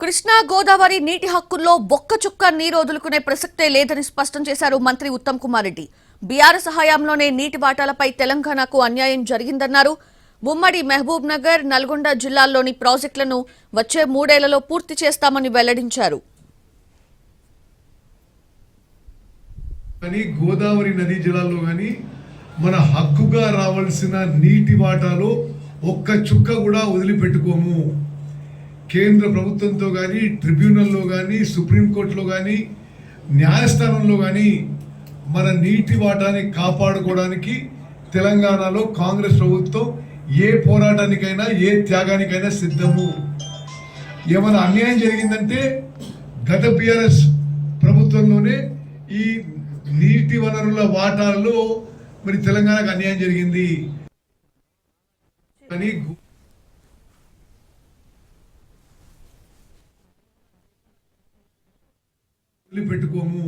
కృష్ణా గోదావరి నీటి హక్కుల్లో బొక్క చుక్క నీరు వదులుకునే ప్రసక్తే లేదని స్పష్టం చేశారు మంత్రి ఉత్తమ్ కుమార్ రెడ్డి. బీఆర్ఎస్ హయాంలోనే నీటి వాటాలపై తెలంగాణకు అన్యాయం జరిగిందన్నారు. ఉమ్మడి మహబూబ్ నగర్, నల్గొండ జిల్లాల్లోని ప్రాజెక్టులను వచ్చే 3 ఏళ్లలో పూర్తి చేస్తామని వెల్లడించారు. గోదావరి నదీ జలాల్లో గాని మన హక్కుగా రావాల్సిన నీటి వాటాలో ఒక్క చుక్క కూడా వదిలిపెట్టుకోము. కేంద్ర ప్రభుత్వంతో కానీ, ట్రిబ్యునల్లో కానీ, సుప్రీంకోర్టులో కానీ, న్యాయస్థానంలో కానీ మన నీటి వాటాని కాపాడుకోవడానికి తెలంగాణలో కాంగ్రెస్ ప్రభుత్వం ఏ పోరాటానికైనా, ఏ త్యాగానికైనా సిద్ధము. ఏమైనా అన్యాయం జరిగిందంటే గత బీఆర్ఎస్ ప్రభుత్వంలోనే ఈ నీటి వనరుల వాటాల్లో మరి తెలంగాణకు అన్యాయం జరిగింది అని పెట్టుకోము.